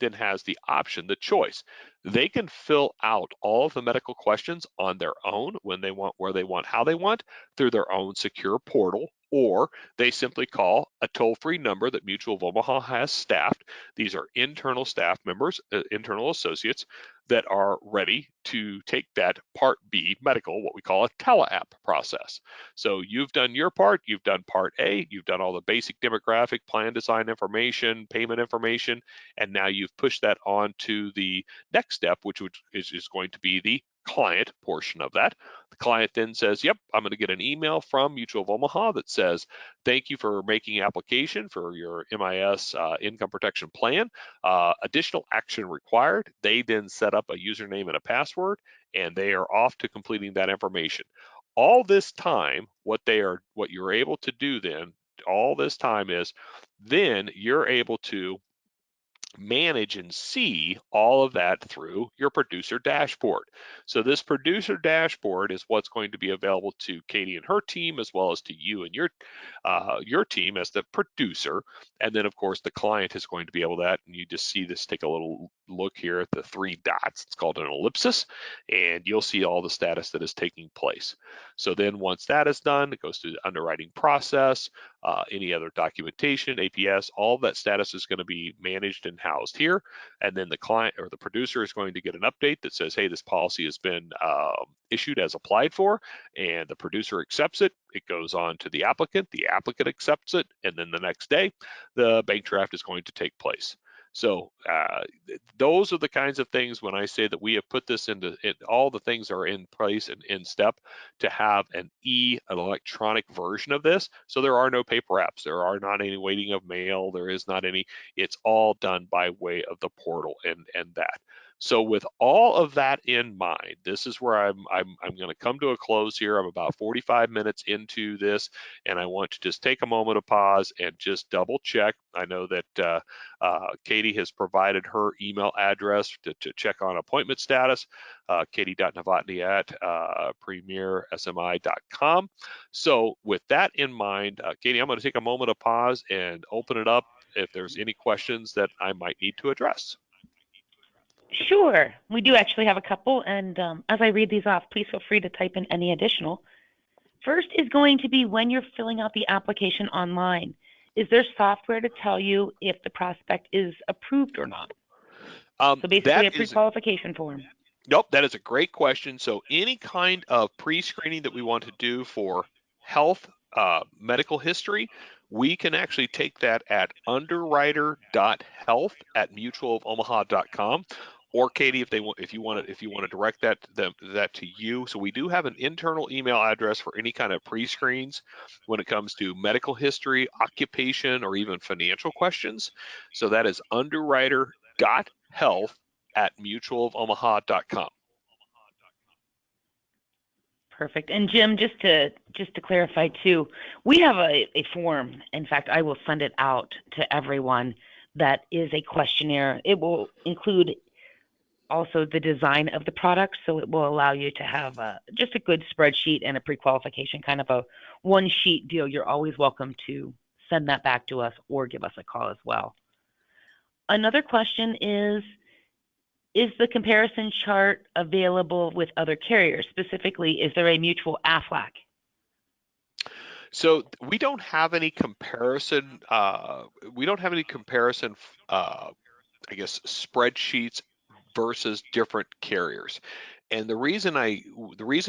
then has the option, the choice. They can fill out all of the medical questions on their own when they want, where they want, how they want, through their own secure portal, or they simply call a toll-free number that Mutual of Omaha has staffed. These are internal staff members, internal associates that are ready to take that Part B medical, what we call a tele-app process. So you've done your part, you've done Part A, you've done all the basic demographic, plan design information, payment information, and now you've pushed that on to the next step, which is going to be the client portion of that. The client then says, yep, I'm going to get an email from Mutual of Omaha that says, thank you for making application for your MIS income protection plan. Additional action required. They then set up a username and a password, and they are off to completing that information. All this time, what you're able to do then, all this time is, then you're able to manage and see all of that through your producer dashboard. So this producer dashboard is what's going to be available to Katie and her team, as well as to you and your team as the producer. And then of course the client is going to be able to that, and you just see this, take a little look here at the three dots. It's called an ellipsis, and you'll see all the status that is taking place. So then once that is done, it goes through the underwriting process, any other documentation, APS, all of that status is going to be managed and housed here. And then the client or the producer is going to get an update that says, hey, this policy has been issued as applied for, and the producer accepts it. It goes on to the applicant accepts it, and then the next day, the bank draft is going to take place. So those are the kinds of things when I say that we have put this into it, all the things are in place and in step to have an electronic version of this. So there are no paper apps. There are not any waiting of mail. There is not any, it's all done by way of the portal and that. So with all of that in mind, this is where I'm going to come to a close here. I'm about 45 minutes into this, and I want to just take a moment of pause and just double check. I know that Katie has provided her email address to check on appointment status, katie.novotny at premiersmi.com. So with that in mind, Katie, I'm going to take a moment of pause and open it up if there's any questions that I might need to address. Sure. We do actually have a couple, and as I read these off, please feel free to type in any additional. First is going to be when you're filling out the application online. Is there software to tell you if the prospect is approved or not? So basically a pre-qualification form. Nope, that is a great question. So any kind of pre-screening that we want to do for health, medical history, we can actually take that at underwriter.health@mutualofomaha.com. Or Katie, if you want to direct that to you. So we do have an internal email address for any kind of pre-screens when it comes to medical history, occupation, or even financial questions. So that is underwriter.health@mutualofomaha.com. Perfect. And Jim, just to clarify too, we have a form. In fact, I will send it out to everyone that is a questionnaire. It will include also the design of the product, so it will allow you to have just a good spreadsheet and a pre-qualification, kind of a one sheet deal. You're always welcome to send that back to us or give us a call as well. Another question is the comparison chart available with other carriers? Specifically, is there a mutual AFLAC? So we don't have any comparison. We don't have any comparison. I guess spreadsheets versus different carriers. And the reason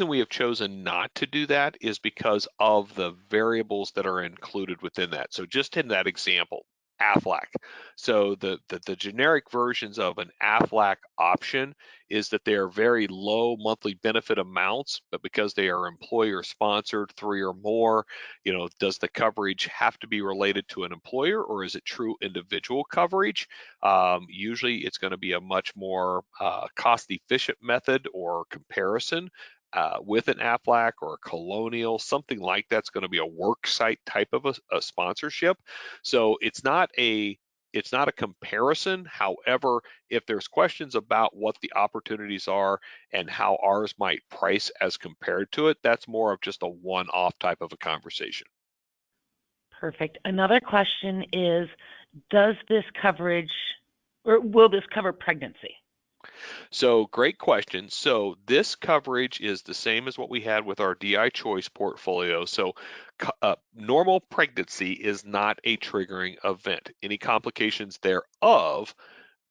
we have chosen not to do that is because of the variables that are included within that. So just in that example, AFLAC. So the generic versions of an AFLAC option is that they are very low monthly benefit amounts, but because they are employer sponsored, three or more, does the coverage have to be related to an employer or is it true individual coverage? Usually it's going to be a much more cost efficient method or comparison with an AFLAC or a Colonial, something like that's going to be a work site type of a sponsorship. So it's not a comparison. However, if there's questions about what the opportunities are and how ours might price as compared to it, that's more of just a one-off type of a conversation. Perfect. Another question is, does this coverage or will this cover pregnancy? So great question. So this coverage is the same as what we had with our DI Choice portfolio. So normal pregnancy is not a triggering event. Any complications thereof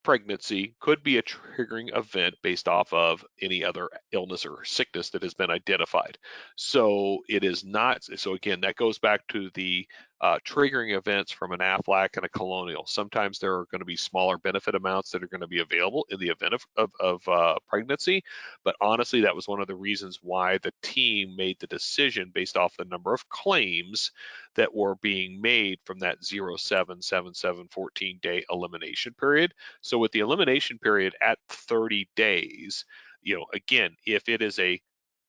pregnancy could be a triggering event based off of any other illness or sickness that has been identified. So it is not. So again, that goes back to the triggering events from an AFLAC and a Colonial. Sometimes there are going to be smaller benefit amounts that are going to be available in the event of pregnancy. But honestly, that was one of the reasons why the team made the decision based off the number of claims that were being made from that 0777 14-day elimination period. So with the elimination period at 30 days, again, if it is a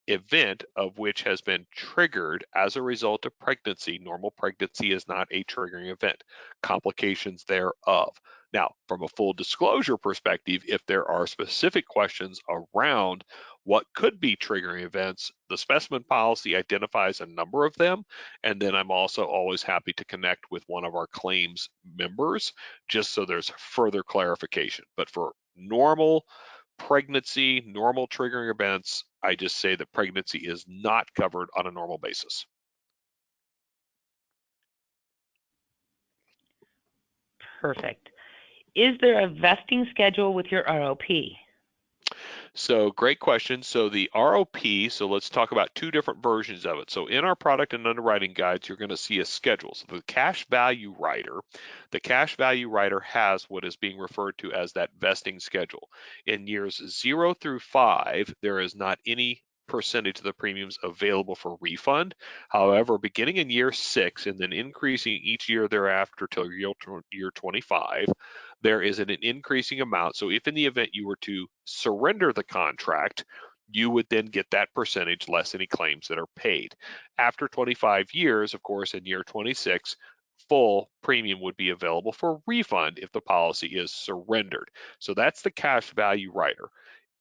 event of which has been triggered as a result of pregnancy, normal pregnancy is not a triggering event. Complications thereof. Now, from a full disclosure perspective, if there are specific questions around what could be triggering events, the specimen policy identifies a number of them. And then I'm also always happy to connect with one of our claims members just so there's further clarification. But for normal pregnancy, normal triggering events, I just say that pregnancy is not covered on a normal basis. Perfect. Is there a vesting schedule with your ROP? So great question. So the ROP, so let's talk about two different versions of it. So in our product and underwriting guides, you're going to see a schedule. So the cash value rider has what is being referred to as that vesting schedule. In years 0 through 5, there is not any percentage of the premiums available for refund. However, beginning in year 6 and then increasing each year thereafter till year 25, there is an increasing amount. So if in the event you were to surrender the contract, you would then get that percentage less any claims that are paid. After 25 years, of course, in year 26, full premium would be available for refund if the policy is surrendered. So that's the cash value rider.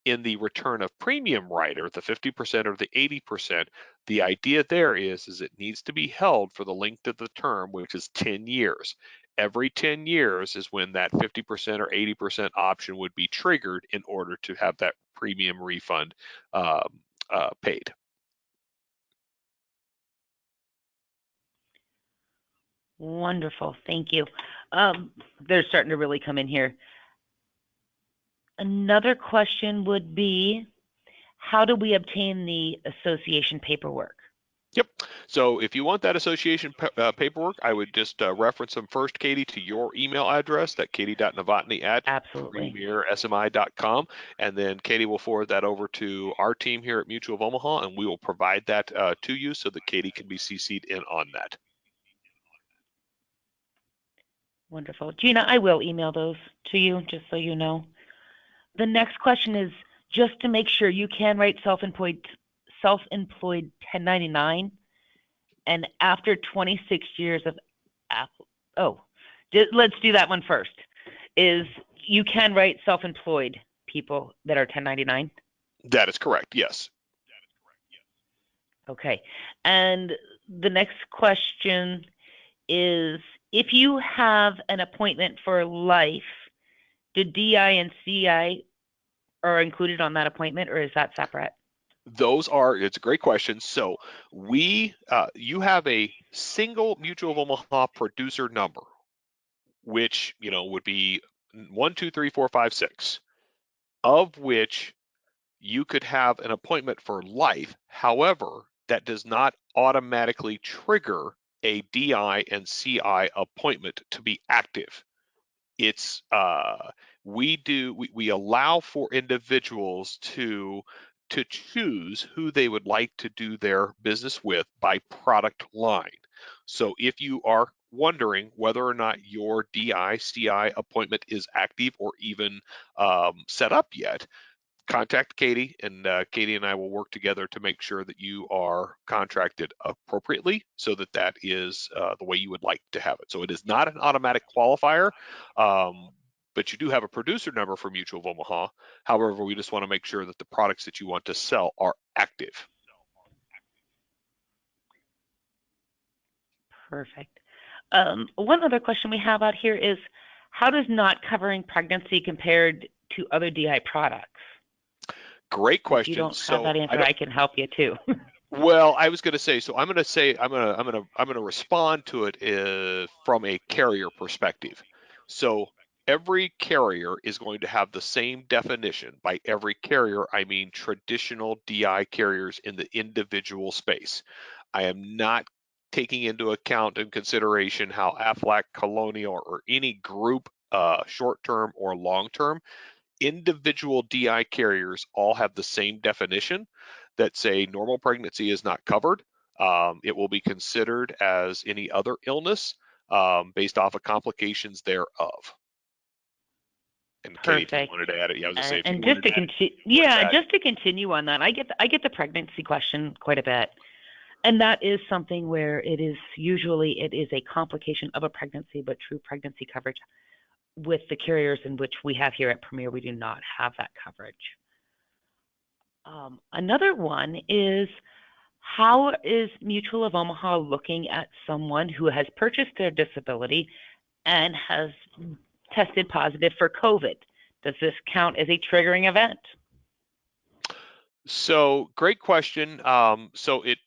In the return of premium rider, the 50% or the 80%, the idea there is it needs to be held for the length of the term, which is 10 years. Every 10 years is when that 50% or 80% option would be triggered in order to have that premium refund paid. Wonderful. Thank you. They're starting to really come in here. Another question would be, how do we obtain the association paperwork? Yep. So if you want that association paperwork, I would just reference them first, Katie, to your email address, that Absolutely. katie.novotny@premiersmi.com. And then Katie will forward that over to our team here at Mutual of Omaha, and we will provide that to you so that Katie can be CC'd in on that. Wonderful. Gina, I will email those to you, just so you know. The next question is, just to make sure, you can write self-employed 1099, and after 26 years of let's do that one first. Is you can write self-employed people that are 1099? That is correct, yes. Okay. And the next question is, if you have an appointment for life, do DI and CI are included on that appointment, or is that separate? It's a great question. So you have a single Mutual of Omaha producer number, which, would be 1, 2, 3, 4, 5, 6, of which you could have an appointment for life. However, that does not automatically trigger a DI and CI appointment to be active. It's we allow for individuals to choose who they would like to do their business with by product line. So if you are wondering whether or not your DI/CI appointment is active or even set up yet, contact Katie, and Katie and I will work together to make sure that you are contracted appropriately so that that is the way you would like to have it. So it is not an automatic qualifier, but you do have a producer number for Mutual of Omaha. However, we just want to make sure that the products that you want to sell are active. Perfect. One other question we have out here is, how does not covering pregnancy compared to other DI products? Great If you question. don't have So that answer, I can help you too. well, I was going to say, so I'm going to respond to it from a carrier perspective. So every carrier is going to have the same definition. By every carrier, I mean traditional DI carriers in the individual space. I am not taking into account and consideration how Aflac, Colonial, or any group, short-term or long-term, individual DI carriers all have the same definition that say normal pregnancy is not covered. It will be considered as any other illness based off of complications thereof. And Katie, if you Perfect. wanted to add it, yeah, I was gonna say if you And just wanted to to add it continue, with yeah, that. just to continue on that, I get the pregnancy question quite a bit, and that is something where it is a complication of a pregnancy, but true pregnancy coverage with the carriers in which we have here at Premier, we do not have that coverage. Another one is, how is Mutual of Omaha looking at someone who has purchased their disability and has tested positive for COVID? Does this count as a triggering event? So great question. So it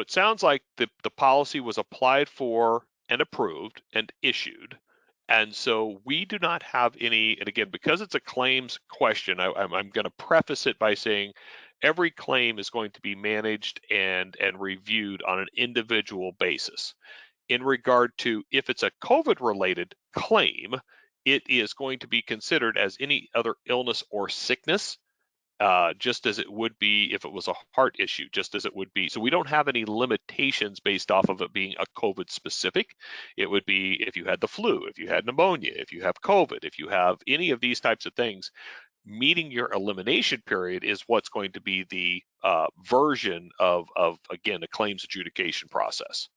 sounds like the policy was applied for and approved and issued. And so we do not have any, and again, because it's a claims question, I'm going to preface it by saying every claim is going to be managed and reviewed on an individual basis. In regard to if it's a COVID related claim, it is going to be considered as any other illness or sickness, just as it would be if it was a heart issue, just as it would be. So we don't have any limitations based off of it being a COVID specific. It would be if you had the flu, if you had pneumonia, if you have COVID, if you have any of these types of things, meeting your elimination period is what's going to be the version of, again, a claims adjudication process.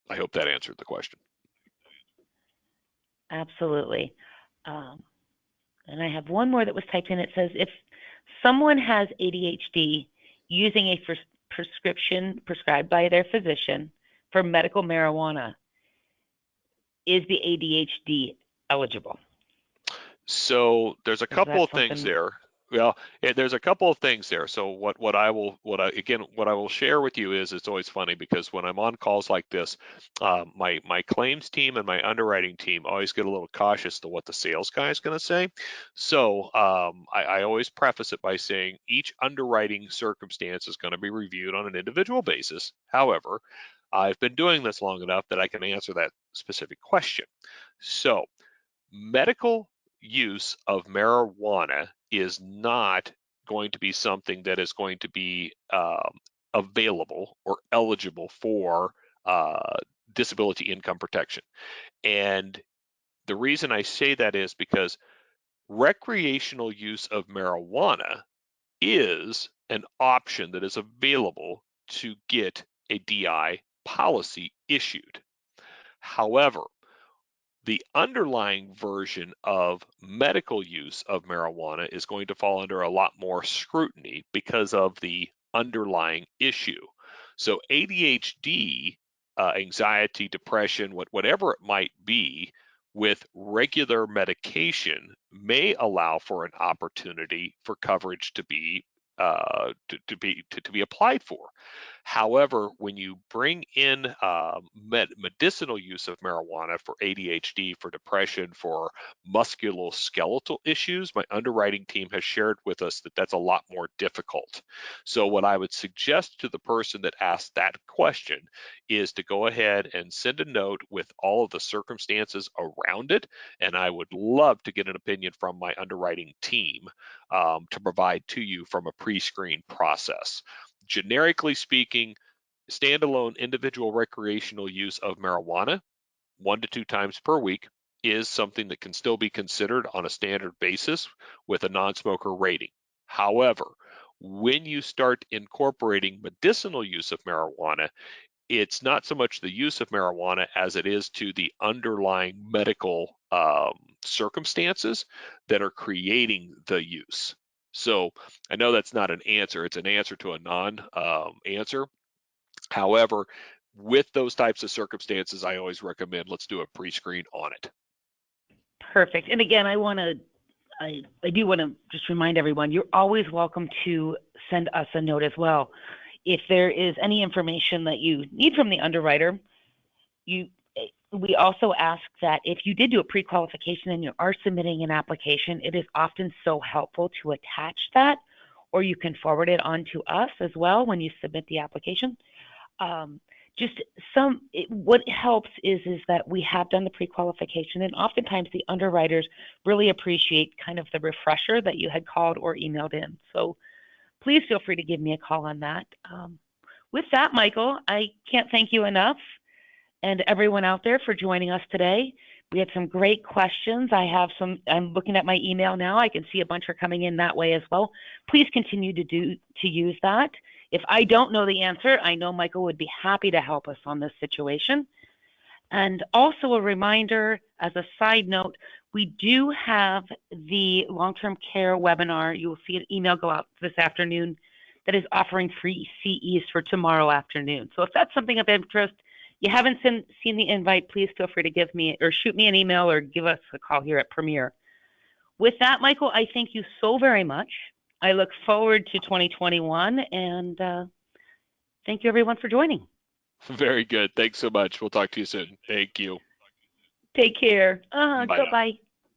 I hope that answered the question. Absolutely. Um, and I have one more that was typed in. It says, if someone has ADHD using a prescription prescribed by their physician for medical marijuana, is the ADHD eligible? So there's a Is that couple of things something? there. Well, there's a couple of things there. So what I will share with you is it's always funny because when I'm on calls like this, my claims team and my underwriting team always get a little cautious to what the sales guy is going to say. So I always preface it by saying each underwriting circumstance is going to be reviewed on an individual basis. However, I've been doing this long enough that I can answer that specific question. So medical use of marijuana is not going to be something that is going to be available or eligible for uh, disability income protection. And the reason I say that is because recreational use of marijuana is an option that is available to get a DI policy issued. However, the underlying version of medical use of marijuana is going to fall under a lot more scrutiny because of the underlying issue. So ADHD, anxiety, depression, whatever it might be, with regular medication may allow for an opportunity for coverage to be to be applied for. However, when you bring in medicinal use of marijuana for ADHD, for depression, for musculoskeletal issues, my underwriting team has shared with us that that's a lot more difficult. So what I would suggest to the person that asked that question is to go ahead and send a note with all of the circumstances around it, and I would love to get an opinion from my underwriting team to provide to you from a pre-screen process. Generically speaking, standalone individual recreational use of marijuana 1 to 2 times per week is something that can still be considered on a standard basis with a non-smoker rating. However, when you start incorporating medicinal use of marijuana, it's not so much the use of marijuana as it is to the underlying medical circumstances that are creating the use. So I know that's not an answer. It's an answer to a non-answer. However, with those types of circumstances, I always recommend let's do a pre-screen on it. Perfect. And again, I do want to just remind everyone, you're always welcome to send us a note as well. If there is any information that you need from the underwriter, we also ask that if you did do a pre-qualification and you are submitting an application, it is often so helpful to attach that, or you can forward it on to us as well when you submit the application. What helps is that we have done the pre-qualification, and oftentimes the underwriters really appreciate kind of the refresher that you had called or emailed in. So please feel free to give me a call on that. With that, Michael, I can't thank you enough, and everyone out there, for joining us today. We had some great questions. I'm looking at my email now. I can see a bunch are coming in that way as well. Please continue to use that. If I don't know the answer, I know Michael would be happy to help us on this situation. And also a reminder, as a side note, we do have the long-term care webinar. You will see an email go out this afternoon that is offering free CEs for tomorrow afternoon. So if that's something of interest, you haven't seen the invite, please feel free to give me or shoot me an email or give us a call here at Premier. With that, Michael, I thank you so very much. I look forward to 2021, and thank you everyone for joining. Very good. Thanks so much. We'll talk to you soon. Thank you. Take care. Bye now. Goodbye.